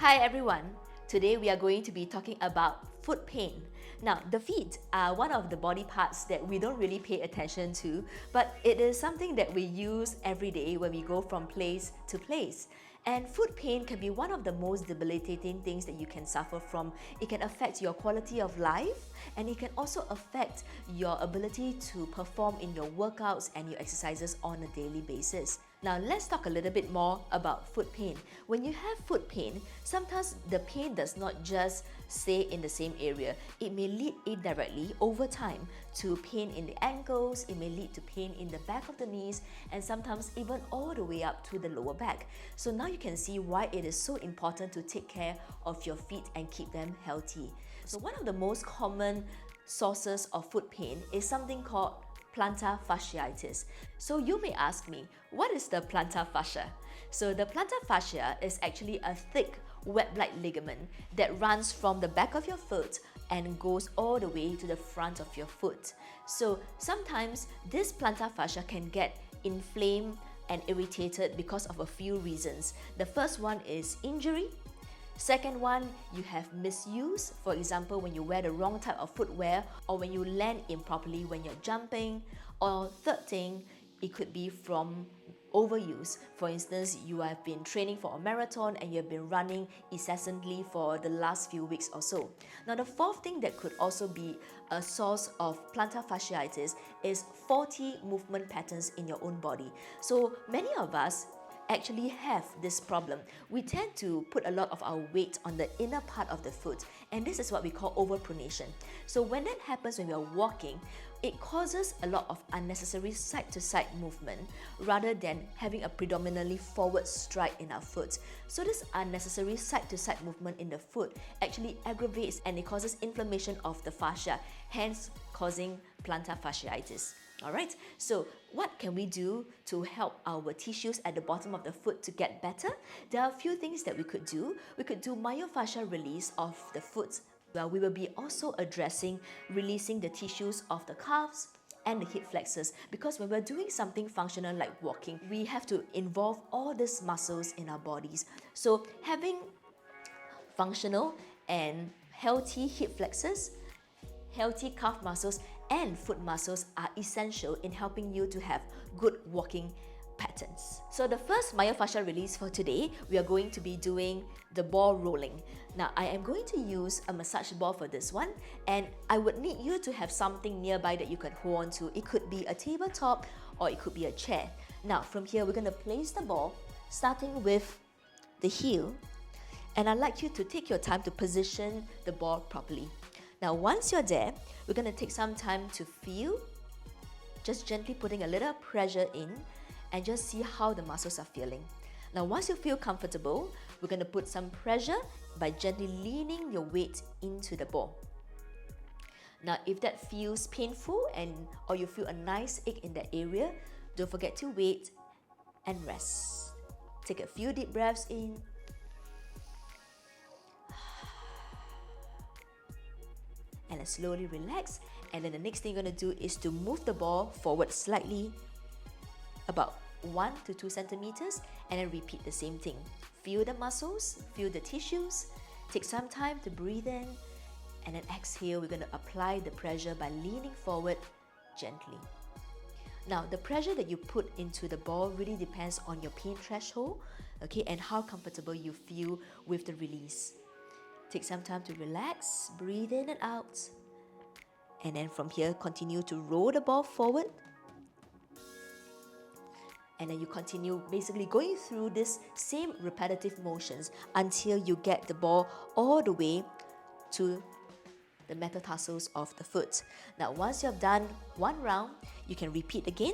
Hi everyone! Today we are going to be talking about foot pain. Now, the feet are one of the body parts that we don't really pay attention to, but it is something that we use every day when we go from place to place. And foot pain can be one of the most debilitating things that you can suffer from. It can affect your quality of life, and it can also affect your ability to perform in your workouts and your exercises on a daily basis. Now let's talk a little bit more about foot pain. When you have foot pain, sometimes the pain does not just stay in the same area. It may lead indirectly over time to pain in the ankles, it may lead to pain in the back of the knees, and sometimes even all the way up to the lower back. So now you can see why it is so important to take care of your feet and keep them healthy. So one of the most common sources of foot pain is something called plantar fasciitis. So you may ask me, what is the plantar fascia? So the plantar fascia is actually a thick web-like ligament that runs from the back of your foot and goes all the way to the front of your foot. So sometimes this plantar fascia can get inflamed and irritated because of a few reasons. The first one is injury. Second one, you have misuse. For example, when you wear the wrong type of footwear, or when you land improperly when you're jumping. Or third thing, it could be from overuse. For instance, you have been training for a marathon and you've been running incessantly for the last few weeks or so. Now, the fourth thing that could also be a source of plantar fasciitis is faulty movement patterns in your own body. So many of us actually have this problem. We tend to put a lot of our weight on the inner part of the foot, and this is what we call over-pronation. So when that happens when we are walking, it causes a lot of unnecessary side-to-side movement rather than having a predominantly forward stride in our foot. So this unnecessary side-to-side movement in the foot actually aggravates and it causes inflammation of the fascia, hence causing plantar fasciitis. Alright, so what can we do to help our tissues at the bottom of the foot to get better? There are a few things that we could do. We could do myofascial release of the foot. Well, we will be also addressing releasing the tissues of the calves and the hip flexors, because when we're doing something functional like walking, we have to involve all these muscles in our bodies. So having functional and healthy hip flexors, healthy calf muscles and foot muscles are essential in helping you to have good walking patterns. So the first myofascial release for today, we are going to be doing the ball rolling. Now I am going to use a massage ball for this one, and I would need you to have something nearby that you can hold on to. It could be a tabletop or it could be a chair. Now from here we're going to place the ball starting with the heel, and I'd like you to take your time to position the ball properly. Now once you're there, we're going to take some time to feel, just gently putting a little pressure in and just see how the muscles are feeling. Now once you feel comfortable, we're going to put some pressure by gently leaning your weight into the ball. Now if that feels painful or you feel a nice ache in that area, don't forget to wait and rest. Take a few deep breaths in. And then slowly relax, and then the next thing you're going to do is to move the ball forward slightly, about 1 to 2 centimeters, and then repeat the same thing. Feel the muscles, feel the tissues, take some time to breathe in, and then exhale. We're going to apply the pressure by leaning forward gently. Now the pressure that you put into the ball really depends on your pain threshold, okay, and how comfortable you feel with the release. Take some time to relax, breathe in and out, and then from here continue to roll the ball forward, and then you continue basically going through this same repetitive motions until you get the ball all the way to the metatarsals of the foot. Now once you have done one round, you can repeat again,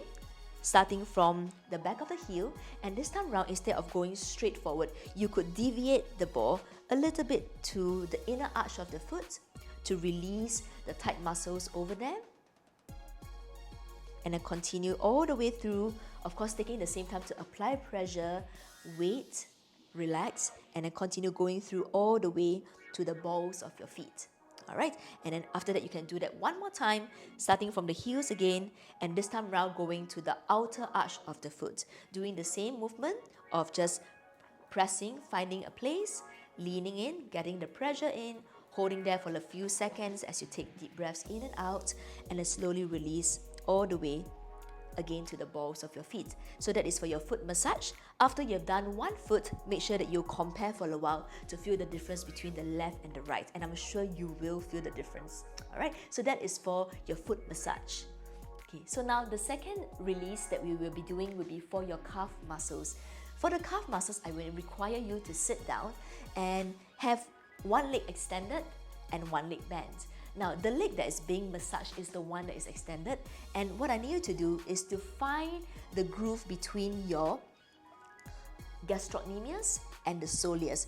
starting from the back of the heel, and this time round, instead of going straight forward, you could deviate the ball a little bit to the inner arch of the foot to release the tight muscles over there, and then continue all the way through, of course taking the same time to apply pressure, wait, relax, and then continue going through all the way to the balls of your feet. Alright, and then after that you can do that one more time, starting from the heels again, and this time round going to the outer arch of the foot, doing the same movement of just pressing, finding a place, leaning in, getting the pressure in, holding there for a few seconds as you take deep breaths in and out, and then slowly release all the way again to the balls of your feet. So that is for your foot massage. After you've done one foot, make sure that you compare for a while to feel the difference between the left and the right, and I'm sure you will feel the difference. Alright, so that is for your foot massage. Okay, so now the second release that we will be doing will be for your calf muscles. For the calf muscles, I will require you to sit down and have one leg extended and one leg bent. Now, the leg that is being massaged is the one that is extended, and what I need you to do is to find the groove between your gastrocnemius and the soleus.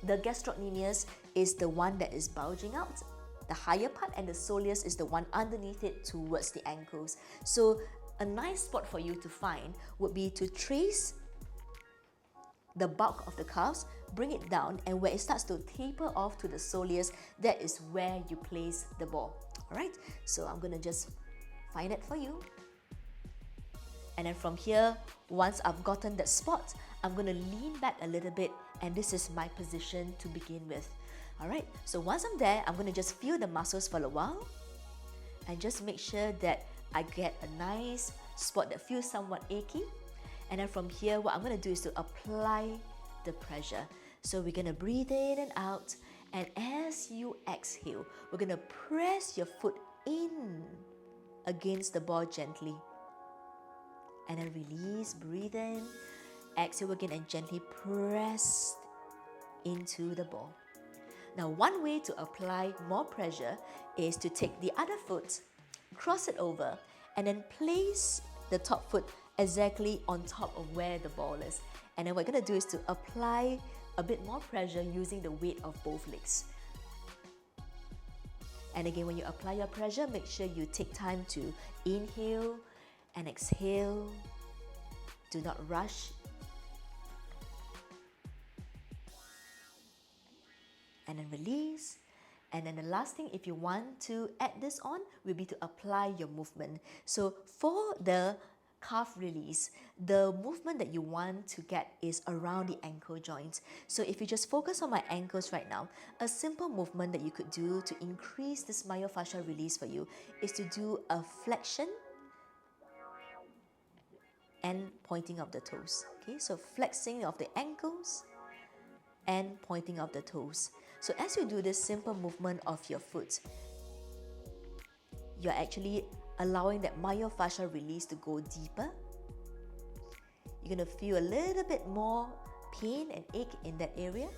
The gastrocnemius is the one that is bulging out, the higher part, and the soleus is the one underneath it towards the ankles. So a nice spot for you to find would be to trace the bulk of the calves, bring it down, and where it starts to taper off to the soleus, that is where you place the ball. Alright, so I'm gonna just find it for you. And then from here, once I've gotten that spot, I'm gonna lean back a little bit, and this is my position to begin with. Alright, so once I'm there, I'm gonna just feel the muscles for a while and just make sure that I get a nice spot that feels somewhat achy. And then from here, what I'm going to do is to apply the pressure. So we're going to breathe in and out, and as you exhale, we're going to press your foot in against the ball gently. And then release, breathe in, exhale again, and gently press into the ball. Now, one way to apply more pressure is to take the other foot, cross it over, and then place the top foot exactly on top of where the ball is. And then what we're going to do is to apply a bit more pressure using the weight of both legs. And again, when you apply your pressure, make sure you take time to inhale and exhale. Do not rush. And then release. And then the last thing, if you want to add this on, will be to apply your movement. So for the calf release, the movement that you want to get is around the ankle joint. So if you just focus on my ankles right now, a simple movement that you could do to increase this myofascial release for you is to do a flexion and pointing of the toes. Okay, so flexing of the ankles and pointing of the toes. So as you do this simple movement of your foot, you're actually allowing that myofascial release to go deeper. You're going to feel a little bit more pain and ache in that area.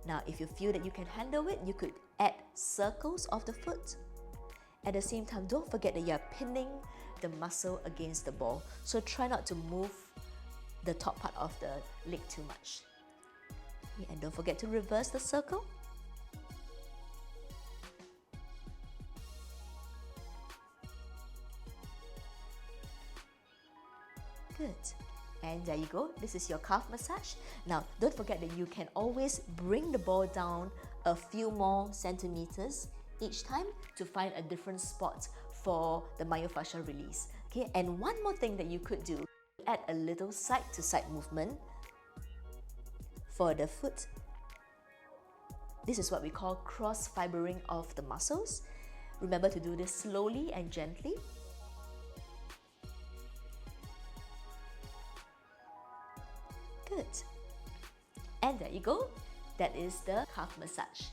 Now, if you feel that you can handle it, you could add circles of the foot. At the same time, don't forget that you're pinning the muscle against the ball. So try not to move the top part of the leg too much. And don't forget to reverse the circle. Good. And there you go. This is your calf massage. Now, don't forget that you can always bring the ball down a few more centimeters each time to find a different spot for the myofascial release. Okay, and one more thing that you could do, add a little side-to-side movement for the foot. This is what we call cross-fibering of the muscles. Remember to do this slowly and gently. Good. And there you go. That is the calf massage.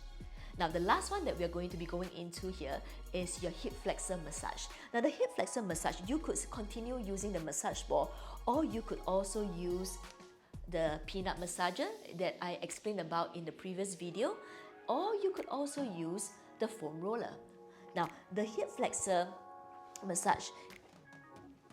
Now, the last one that we are going to be going into here is your hip flexor massage. Now, the hip flexor massage, you could continue using the massage ball, or you could also use the peanut massager that I explained about in the previous video, or you could also use the foam roller. Now, the hip flexor massage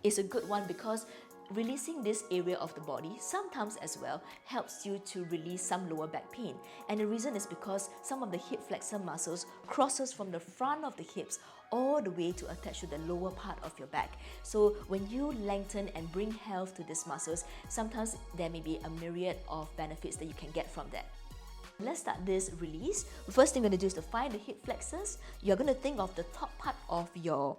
is a good one because releasing this area of the body sometimes as well helps you to release some lower back pain. And the reason is because some of the hip flexor muscles crosses from the front of the hips all the way to attach to the lower part of your back. So when you lengthen and bring health to these muscles, sometimes there may be a myriad of benefits that you can get from that. Let's start this release. The first thing we're going to do is to find the hip flexors. You're going to think of the top part of your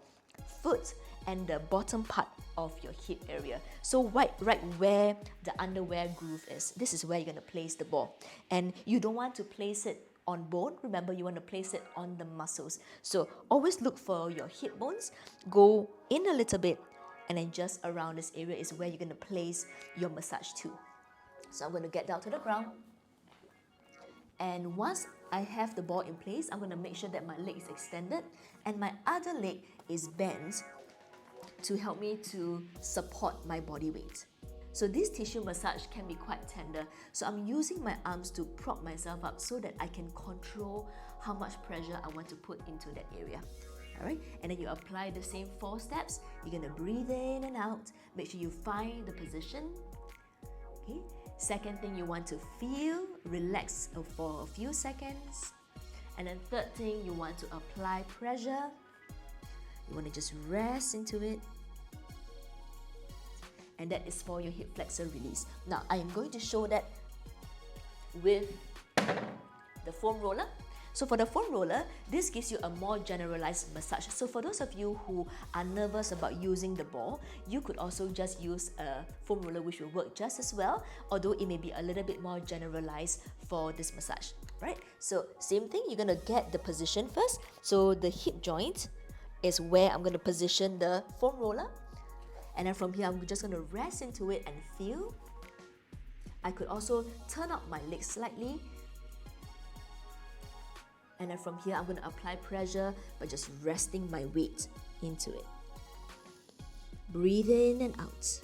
foot and the bottom part of your hip area. So right where the underwear groove is, this is where you're going to place the ball. And you don't want to place it on bone. Remember, you want to place it on the muscles. So always look for your hip bones, go in a little bit, and then just around this area is where you're going to place your massage too. So I'm going to get down to the ground. And once I have the ball in place, I'm going to make sure that my leg is extended and my other leg is bent to help me to support my body weight. So this tissue massage can be quite tender. So I'm using my arms to prop myself up so that I can control how much pressure I want to put into that area. Alright, and then you apply the same 4 steps. You're going to breathe in and out. Make sure you find the position. Okay. Second thing, you want to feel, relax for a few seconds. And then third thing, you want to apply pressure. You want to just rest into it. And that is for your hip flexor release. Now, I am going to show that with the foam roller. So for the foam roller, this gives you a more generalized massage. So for those of you who are nervous about using the ball, you could also just use a foam roller, which will work just as well, although it may be a little bit more generalized for this massage, right? So same thing, you're gonna get the position first. So the hip joint is where I'm gonna position the foam roller. And then from here, I'm just gonna rest into it and feel. I could also turn up my legs slightly. And then from here, I'm going to apply pressure by just resting my weight into it. Breathe in and out.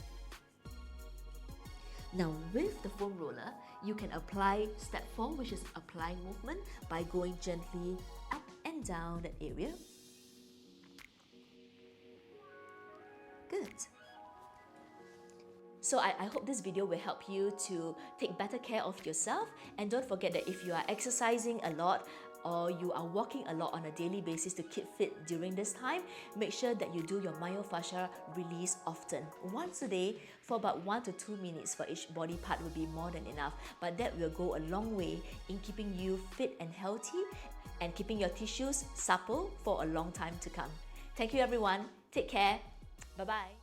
Now with the foam roller, you can apply step 4, which is applying movement by going gently up and down that area. Good. So I hope this video will help you to take better care of yourself. And don't forget that if you are exercising a lot, or you are walking a lot on a daily basis to keep fit during this time, make sure that you do your myofascial release often. Once a day for about 1 to 2 minutes for each body part will be more than enough. But that will go a long way in keeping you fit and healthy and keeping your tissues supple for a long time to come. Thank you everyone. Take care. Bye-bye.